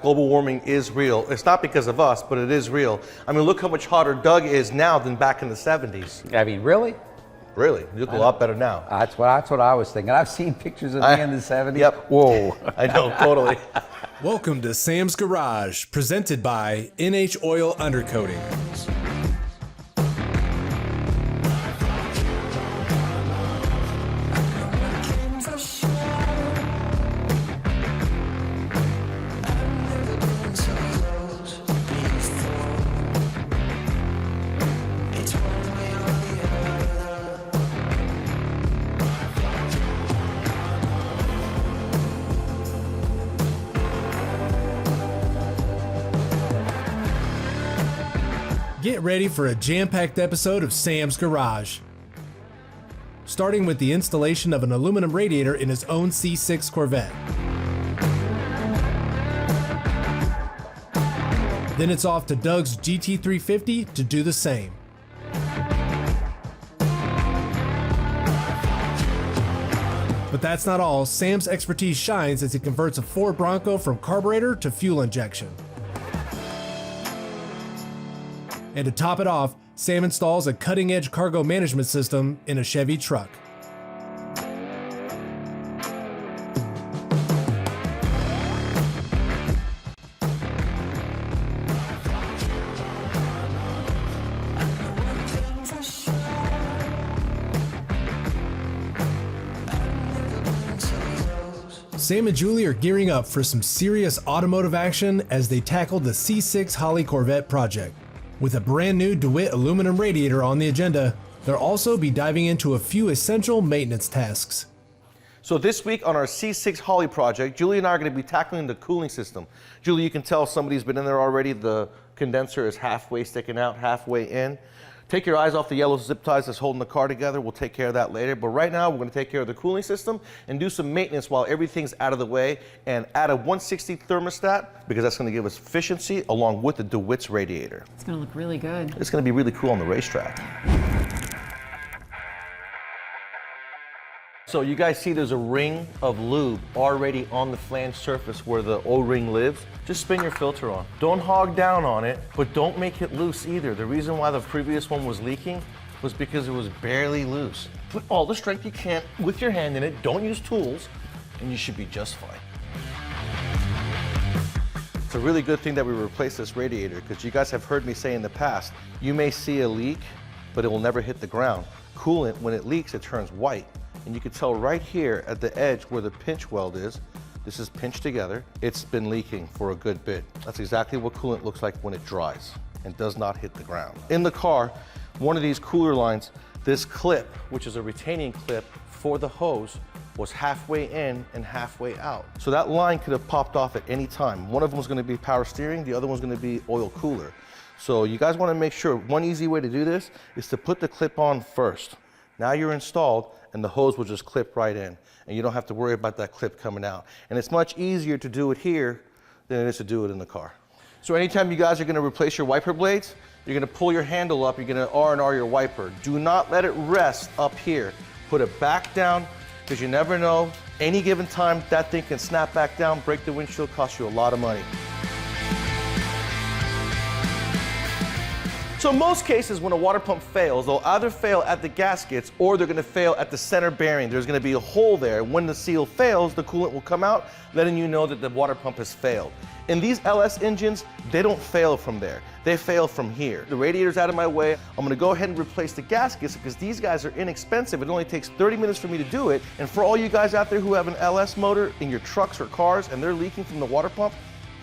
global warming is real. It's not because of us, but it is real. I mean, look how much hotter Doug is now than back in the 70s. I mean, really? Really, you look a lot better now. That's what I was thinking. I've seen pictures of me in the 70s. Yep. Whoa. I know, totally. Welcome to Sam's Garage, presented by NH Oil Undercoating. Get ready for a jam-packed episode of Sam's Garage. Starting with the installation of an aluminum radiator in his own C6 Corvette. Then it's off to Doug's GT350 to do the same. But that's not all. Sam's expertise shines as he converts a Ford Bronco from carburetor to fuel injection. And to top it off, Sam installs a cutting-edge cargo management system in a Chevy truck. Sam and Julie are gearing up for some serious automotive action as they tackle the C6 Holley Corvette project. With a brand new DeWitts aluminum radiator on the agenda, they'll also be diving into a few essential maintenance tasks. So this week on our C6 Holley project, Julie and I are going to be tackling the cooling system. Julie, you can tell somebody's been in there already. The condenser is halfway sticking out, halfway in. Take your eyes off the yellow zip ties that's holding the car together. We'll take care of that later. But right now, we're going to take care of the cooling system and do some maintenance while everything's out of the way, and add a 160 thermostat because that's going to give us efficiency along with the DeWitts radiator. It's going to look really good. It's going to be really cool on the racetrack. So you guys see there's a ring of lube already on the flange surface where the O-ring lives. Just spin your filter on. Don't hog down on it, but don't make it loose either. The reason why the previous one was leaking was because it was barely loose. Put all the strength you can with your hand in it, don't use tools, and you should be just fine. It's a really good thing that we replaced this radiator because you guys have heard me say in the past, you may see a leak, but it will never hit the ground. Coolant, when it leaks, it turns white. And you can tell right here at the edge where the pinch weld is, this is pinched together, it's been leaking for a good bit. That's exactly what coolant looks like when it dries and does not hit the ground. In the car, one of these cooler lines, this clip, which is a retaining clip for the hose, was halfway in and halfway out. So that line could have popped off at any time. One of them was gonna be power steering, the other one's gonna be oil cooler. So you guys wanna make sure, one easy way to do this is to put the clip on first. Now you're installed, and the hose will just clip right in, and you don't have to worry about that clip coming out. And it's much easier to do it here than it is to do it in the car. So anytime you guys are gonna replace your wiper blades, you're gonna pull your handle up, you're gonna R&R your wiper. Do not let it rest up here. Put it back down, because you never know, any given time that thing can snap back down, break the windshield, cost you a lot of money. So in most cases, when a water pump fails, they'll either fail at the gaskets or they're gonna fail at the center bearing. There's gonna be a hole there. When the seal fails, the coolant will come out, letting you know that the water pump has failed. In these LS engines, they don't fail from there. They fail from here. The radiator's out of my way. I'm gonna go ahead and replace the gaskets because these guys are inexpensive. It only takes 30 minutes for me to do it. And for all you guys out there who have an LS motor in your trucks or cars and they're leaking from the water pump,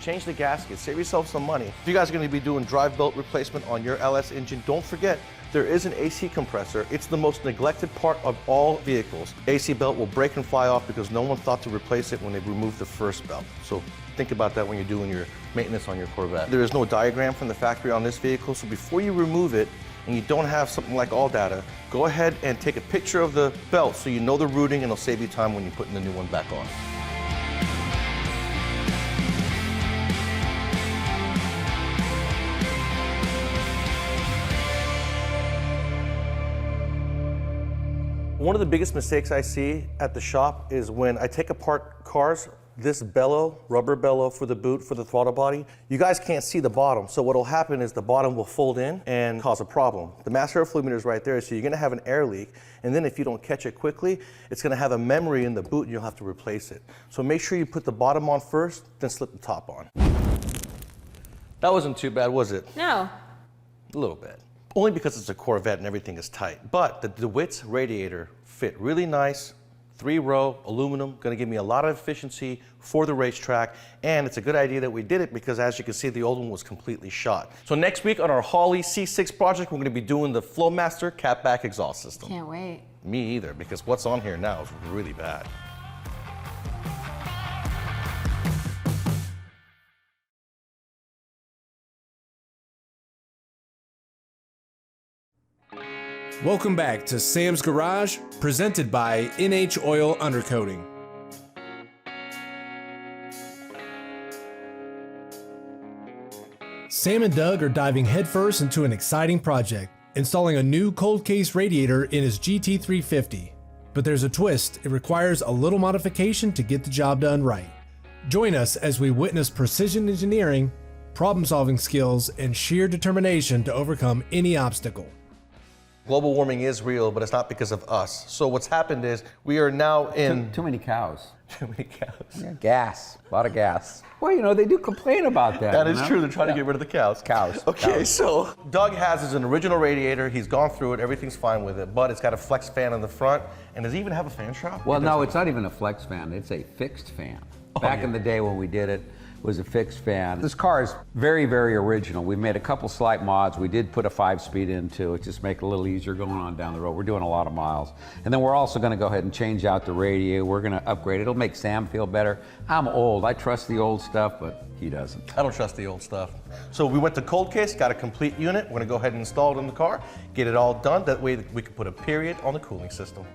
change the gasket, save yourself some money. If you guys are gonna be doing drive belt replacement on your LS engine, don't forget, there is an AC compressor. It's the most neglected part of all vehicles. AC belt will break and fly off because no one thought to replace it when they removed the first belt. So think about that when you're doing your maintenance on your Corvette. There is no diagram from the factory on this vehicle, so before you remove it, and you don't have something like all data, go ahead and take a picture of the belt so you know the routing and it'll save you time when you're putting the new one back on. One of the biggest mistakes I see at the shop is when I take apart cars this bellow, rubber bellow for the boot, for the throttle body, you guys can't see the bottom. So what'll happen is the bottom will fold in and cause a problem. The master air fluid meter is right there, so you're gonna have an air leak. And then if you don't catch it quickly, it's gonna have a memory in the boot and you'll have to replace it. So make sure you put the bottom on first, then slip the top on. That wasn't too bad, was it? No. A little bit. Only because it's a Corvette and everything is tight. But the DeWitts radiator fit really nice, 3-row, aluminum, gonna give me a lot of efficiency for the racetrack, and it's a good idea that we did it because as you can see, the old one was completely shot. So next week on our Holley C6 project, we're gonna be doing the Flowmaster catback exhaust system. Can't wait. Me either, because what's on here now is really bad. Welcome back to Sam's Garage, presented by NH Oil Undercoating. Sam and Doug are diving headfirst into an exciting project, installing a new cold case radiator in his GT350. But there's a twist, it requires a little modification to get the job done right. Join us as we witness precision engineering, problem-solving skills, and sheer determination to overcome any obstacle. Global warming is real, but it's not because of us. So what's happened is we are now in... Too many cows. Too many cows. Yeah, gas, a lot of gas. Well, you know, they do complain about that. That is true, they're trying to get rid of the cows. Cows. Okay, cows. so Doug has his original radiator, he's gone through it, everything's fine with it, but it's got a flex fan in the front, and does it even have a fan shroud? Well, no, it's not even a flex fan, it's a fixed fan. Back in the day when we did it, was a fixed fan. This car is very, very original. We made a couple slight mods. We did put a 5-speed into it, just make it a little easier going on down the road. We're doing a lot of miles. And then we're also gonna go ahead and change out the radio. We're gonna upgrade it. It'll make Sam feel better. I'm old, I trust the old stuff, but he doesn't. I don't trust the old stuff. So we went to cold case, got a complete unit. We're gonna go ahead and install it in the car, get it all done. That way we can put a period on the cooling system.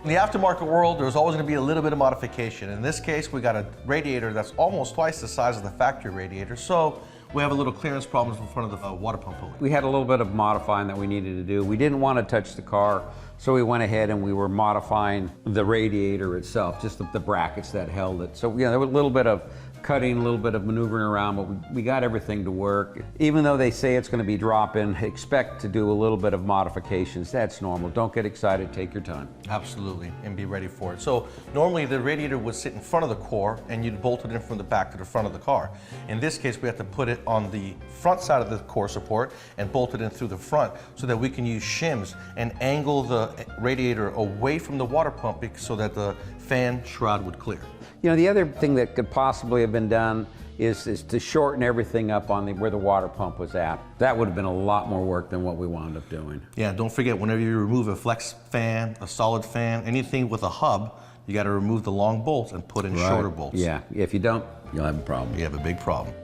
In the aftermarket world, there's always going to be a little bit of modification. In this case, we got a radiator that's almost twice the size of the factory radiator, so we have a little clearance problems in front of the water pump pulley. We had a little bit of modifying that we needed to do. We didn't want to touch the car, so we went ahead and we were modifying the radiator itself, just the brackets that held it. So yeah, there was a little bit of cutting, a little bit of maneuvering around, but we got everything to work. Even though they say it's going to be drop-in, expect to do a little bit of modifications. That's normal. Don't get excited, take your time. Absolutely, and be ready for it. So normally the radiator would sit in front of the core and you'd bolt it in from the back to the front of the car. In this case, we have to put it on the front side of the core support and bolt it in through the front so that we can use shims and angle the radiator away from the water pump so that the fan shroud would clear. You know, the other thing that could possibly have been done is to shorten everything up on where the water pump was at. That would have been a lot more work than what we wound up doing. Yeah, don't forget, whenever you remove a flex fan, a solid fan, anything with a hub, you got to remove the long bolts and put in shorter bolts. Yeah, if you don't, you'll have a problem. You have a big problem.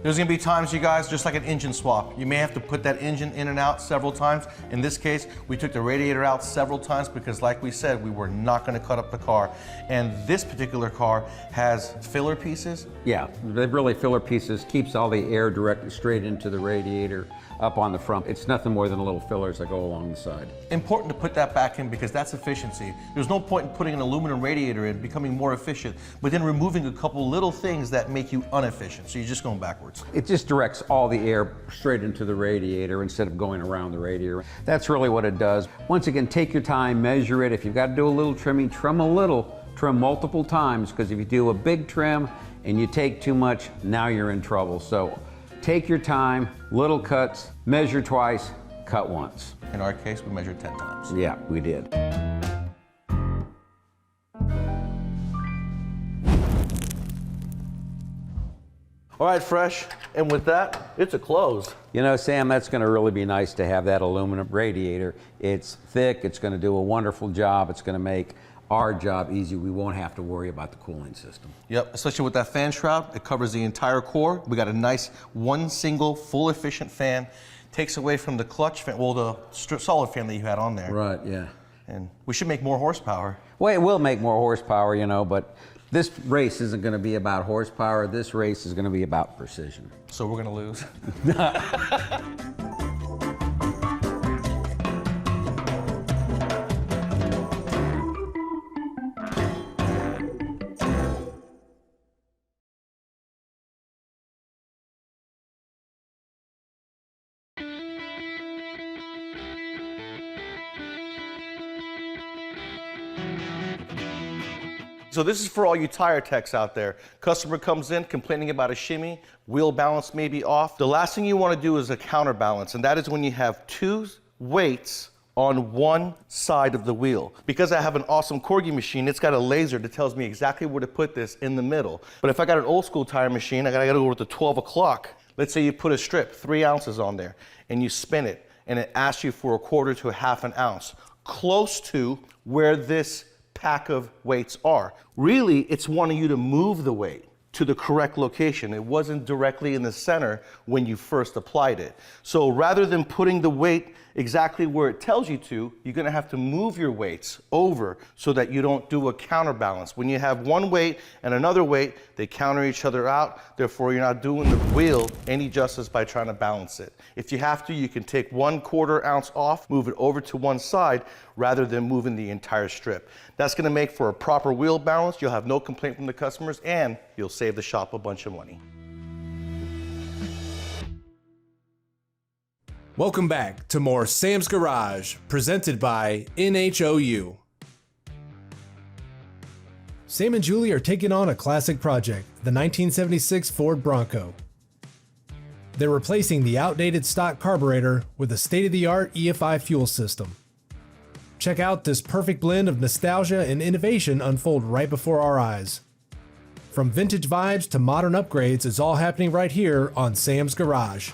There's gonna be times, you guys, just like an engine swap. You may have to put that engine in and out several times. In this case, we took the radiator out several times because like we said, we were not gonna cut up the car. And this particular car has filler pieces. Yeah, they're really filler pieces, keeps all the air directed straight into the radiator up on the front. It's nothing more than little fillers that go along the side. Important to put that back in because that's efficiency. There's no point in putting an aluminum radiator in, becoming more efficient, but then removing a couple little things that make you inefficient. So you're just going backwards. It just directs all the air straight into the radiator instead of going around the radiator. That's really what it does. Once again, take your time, measure it. If you've got to do a little trimming, trim a little, trim multiple times, because if you do a big trim and you take too much, now you're in trouble. So take your time, little cuts, measure twice, cut once. In our case, we measured 10 times. Yeah, we did. All right, Fresh, and with that, it's a close. You know, Sam, that's going to really be nice to have that aluminum radiator. It's thick, it's going to do a wonderful job, it's going to make our job easy. We won't have to worry about the cooling system. Yep, especially with that fan shroud, it covers the entire core. We got a nice one single full efficient fan. Takes away from the clutch fan, well, the solid fan that you had on there. Right, yeah. And we should make more horsepower. Well, it will make more horsepower, you know, but this race isn't going to be about horsepower. This race is going to be about precision. So we're going to lose. So this is for all you tire techs out there. Customer comes in complaining about a shimmy, wheel balance may be off. The last thing you want to do is a counterbalance, and that is when you have two weights on one side of the wheel. Because I have an awesome Corgi machine, it's got a laser that tells me exactly where to put this in the middle. But if I got an old school tire machine, I gotta go with the 12 o'clock. Let's say you put a strip, 3 ounces on there, and you spin it, and it asks you for a quarter to a half an ounce, close to where this pack of weights are. Really, it's wanting you to move the weight to the correct location. It wasn't directly in the center when you first applied it. So rather than putting the weight exactly where it tells you to, you're gonna have to move your weights over so that you don't do a counterbalance. When you have one weight and another weight, they counter each other out. Therefore, you're not doing the wheel any justice by trying to balance it. If you have to, you can take 1/4 ounce off, move it over to one side rather than moving the entire strip. That's gonna make for a proper wheel balance. You'll have no complaint from the customers and you'll save the shop a bunch of money. Welcome back to more Sam's Garage, presented by NHOU. Sam and Julie are taking on a classic project, the 1976 Ford Bronco. They're replacing the outdated stock carburetor with a state-of-the-art EFI fuel system. Check out this perfect blend of nostalgia and innovation unfold right before our eyes. From vintage vibes to modern upgrades, it's all happening right here on Sam's Garage.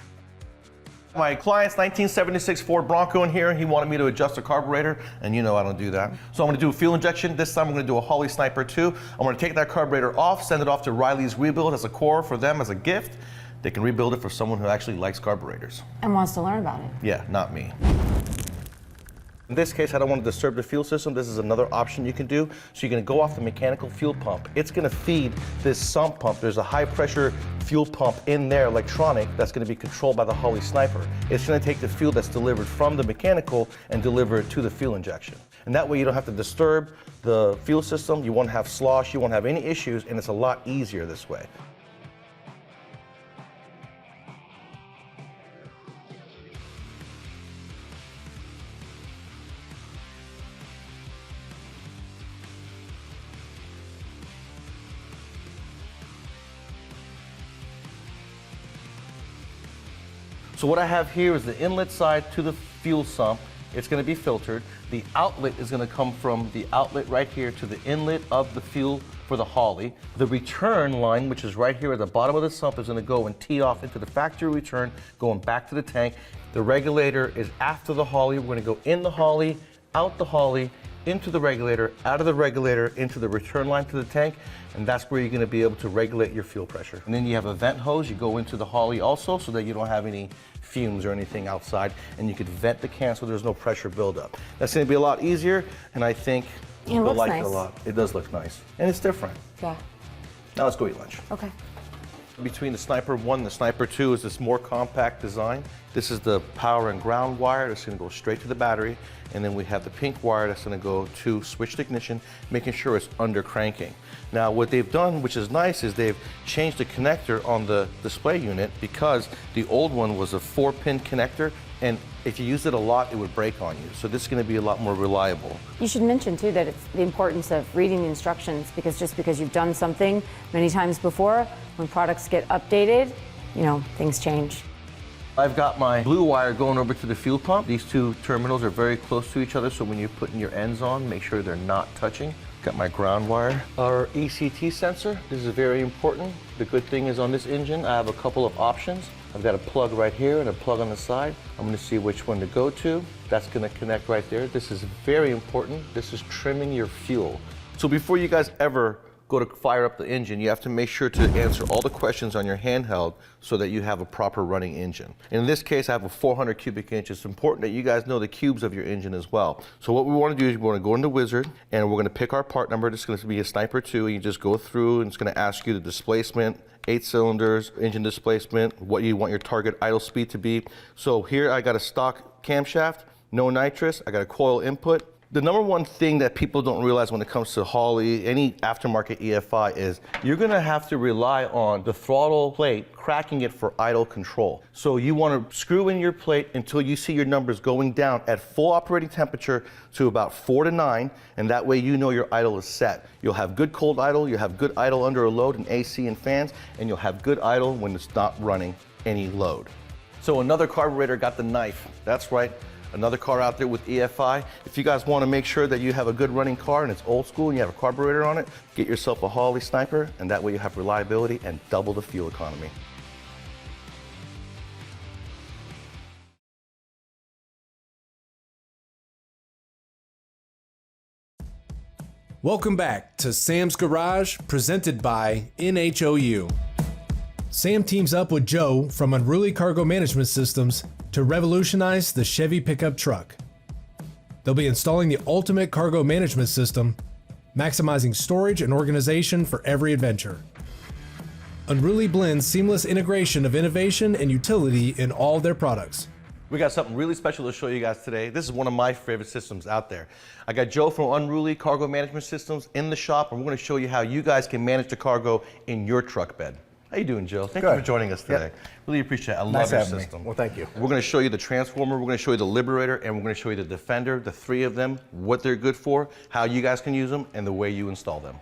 My client's 1976 Ford Bronco in here. He wanted me to adjust the carburetor, and you know I don't do that. So I'm gonna do a fuel injection. This time I'm gonna do a Holley Sniper 2. I'm gonna take that carburetor off, send it off to Riley's Rebuild as a core for them as a gift. They can rebuild it for someone who actually likes carburetors. And wants to learn about it. Yeah, not me. In this case, I don't want to disturb the fuel system. This is another option you can do. So you're gonna go off the mechanical fuel pump. It's gonna feed this sump pump. There's a high pressure fuel pump in there, electronic, that's gonna be controlled by the Holley Sniper. It's gonna take the fuel that's delivered from the mechanical and deliver it to the fuel injection. And that way you don't have to disturb the fuel system. You won't have slosh, you won't have any issues, and it's a lot easier this way. So what I have here is the inlet side to the fuel sump. It's gonna be filtered. The outlet is gonna come from the outlet right here to the inlet of the fuel for the Holley. The return line, which is right here at the bottom of the sump, is gonna go and tee off into the factory return, going back to the tank. The regulator is after the Holley. We're gonna go in the Holley, out the Holley, into the regulator, out of the regulator, into the return line to the tank, and that's where you're gonna be able to regulate your fuel pressure. And then you have a vent hose. You go into the Holley also so that you don't have any fumes or anything outside, and you could vent the can so there's no pressure buildup. That's gonna be a lot easier, and I think you'll like it a lot. It does look nice, and it's different. Yeah. Now let's go eat lunch. Okay. Between the Sniper 1 and the Sniper 2 is this more compact design. This is the power and ground wire that's gonna go straight to the battery, and then we have the pink wire that's gonna go to switch the ignition, making sure it's under cranking. Now what they've done, which is nice, is they've changed the connector on the display unit because the old one was a 4-pin connector, and if you use it a lot, it would break on you. So this is gonna be a lot more reliable. You should mention too that it's the importance of reading the instructions, because just because you've done something many times before, when products get updated, you know, things change. I've got my blue wire going over to the fuel pump. These two terminals are very close to each other, so when you're putting your ends on, make sure they're not touching. Got my ground wire. Our ECT sensor, this is very important. The good thing is on this engine, I have a couple of options. I've got a plug right here and a plug on the side. I'm gonna see which one to go to. That's gonna connect right there. This is very important. This is trimming your fuel. So before you guys ever go to fire up the engine, you have to make sure to answer all the questions on your handheld so that you have a proper running engine. In this case, I have a 400 cubic inch. It's important that you guys know the cubes of your engine as well. So what we want to do is we want to go into Wizard, and we're going to pick our part number. This is going to be a Sniper 2, and you just go through, and it's going to ask you the displacement, 8 cylinders, engine displacement, what you want your target idle speed to be. So here I got a stock camshaft, no nitrous, I got a coil input, The number one thing that people don't realize when it comes to Holley, any aftermarket EFI, is you're gonna have to rely on the throttle plate cracking it for idle control. So you wanna screw in your plate until you see your numbers going down at full operating temperature to about 4 to 9, and that way you know your idle is set. You'll have good cold idle, you'll have good idle under a load in AC and fans, and you'll have good idle when it's not running any load. So another carburetor got the knife. That's right. Another car out there with EFI. If you guys want to make sure that you have a good running car and it's old school and you have a carburetor on it, get yourself a Holley Sniper, and that way you have reliability and double the fuel economy. Welcome back to Sam's Garage, presented by NHOU. Sam teams up with Joe from Unruli Cargo Management Systems to revolutionize the Chevy pickup truck. They'll be installing the ultimate cargo management system, maximizing storage and organization for every adventure. Unruli blends seamless integration of innovation and utility in all their products. We got something really special to show you guys today. This is one of my favorite systems out there. I got Joe from Unruli Cargo Management Systems in the shop, and we're going to show you how you guys can manage the cargo in your truck bed. How you doing, Joe? Thank you for joining us today. Yep. Really appreciate it. I love your system. Well, thank you. We're going to show you the Transformer, we're going to show you the Liberator, and we're going to show you the Defender, the three of them, what they're good for, how you guys can use them, and the way you install them.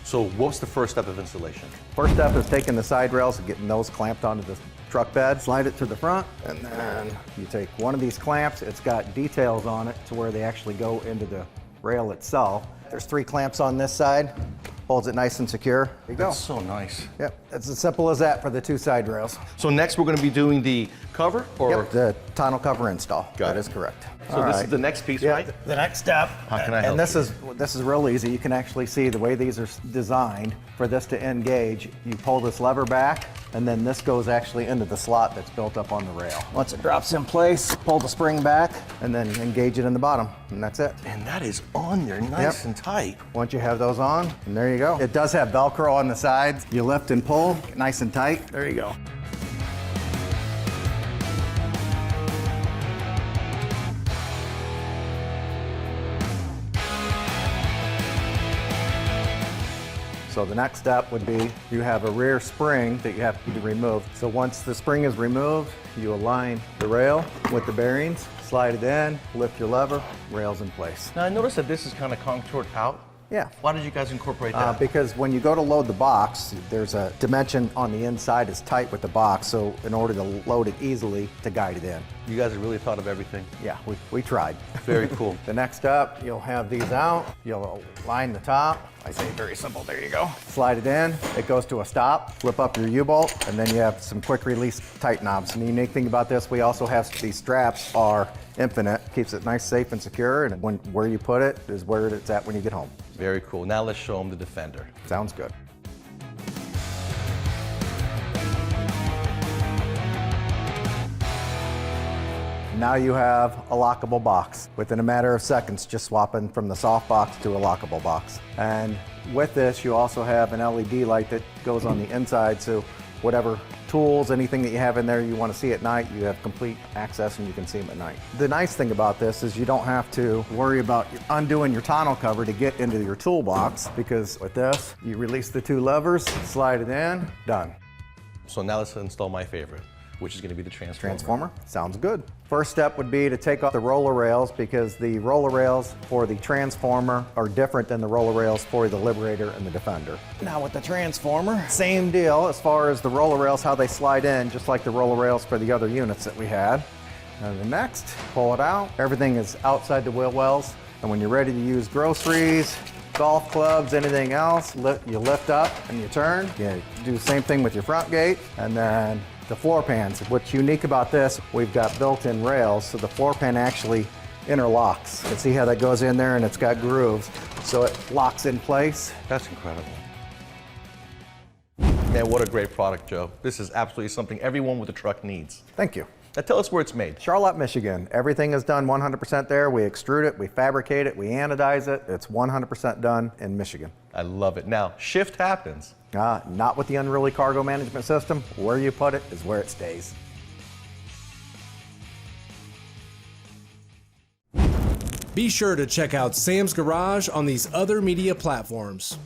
So what's the first step of installation? First step is taking the side rails and getting those clamped onto the truck bed. Slide it to the front, and then you take one of these clamps. It's got details on it to where they actually go into the rail itself. There's 3 clamps on this side. Holds it nice and secure. There you go. That's so nice. Yep, it's as simple as that for the 2 side rails. So next we're going to be doing the cover? Or? Yep, the tonneau cover install. Got that it. is correct. So this is the next piece, right? The next step. How can I help And this you? is real easy. You can actually see the way these are designed for this to engage. You pull this lever back, and then this goes actually into the slot that's built up on the rail. Once it drops in place, pull the spring back, and then engage it in the bottom, and that's it. And that is on there nice and tight. Once you have those on, and there you go. It does have Velcro on the sides. You lift and pull, nice and tight. There you go. So the next step would be you have a rear spring that you have to remove. So once the spring is removed, you align the rail with the bearings, slide it in, lift your lever, rail's in place. Now I noticed that this is kind of contoured out. Yeah. Why did you guys incorporate that? Because when you go to load the box, there's a dimension on the inside is tight with the box, so in order to load it easily, to guide it in. You guys have really thought of everything. Yeah, we tried. Very cool. The next up, you'll have these out, you'll line the top. I say very simple, there you go. Slide it in, it goes to a stop, flip up your U-bolt, and then you have some quick release tight knobs. And the unique thing about this, we also have these straps are infinite, keeps it nice, safe, and secure, and where you put it is where it's at when you get home. Very cool. Now let's show them the Defender. Sounds good. Now you have a lockable box. Within a matter of seconds, just swapping from the soft box to a lockable box. And with this, you also have an LED light that goes on the inside, so whatever tools, anything that you have in there you want to see at night, you have complete access and you can see them at night. The nice thing about this is you don't have to worry about undoing your tonneau cover to get into your toolbox, because with this, you release the 2 levers, slide it in, done. So now let's install my favorite, which is going to be the Transformer. Transformer, sounds good. First step would be to take off the roller rails, because the roller rails for the Transformer are different than the roller rails for the Liberator and the Defender. Now with the Transformer, same deal as far as the roller rails, how they slide in, just like the roller rails for the other units that we had. And the next, pull it out. Everything is outside the wheel wells, and when you're ready to use groceries, golf clubs, anything else, you lift up and you turn. You do the same thing with your front gate, and then the floor pans. What's unique about this, we've got built-in rails, so the floor pan actually interlocks. You can see how that goes in there, and it's got grooves, so it locks in place. That's incredible. Man, what a great product, Joe. This is absolutely something everyone with a truck needs. Thank you. Now tell us where it's made. Charlotte, Michigan. Everything is done 100% there. We extrude it, we fabricate it, we anodize it. It's 100% done in Michigan. I love it. Now, shift happens. Not with the Unruli Cargo Management System. Where you put it is where it stays. Be sure to check out Sam's Garage on these other media platforms.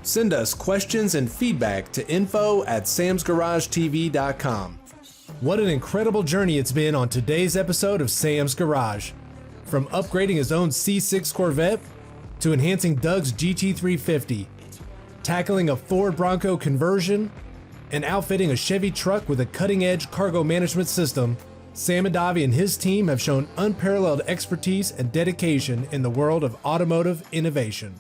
Send us questions and feedback to info@samsgaragetv.com. What an incredible journey it's been on today's episode of Sam's Garage. From upgrading his own C6 Corvette to enhancing Doug's GT350, tackling a Ford Bronco conversion, and outfitting a Chevy truck with a cutting-edge cargo management system, Sam Adavi and his team have shown unparalleled expertise and dedication in the world of automotive innovation.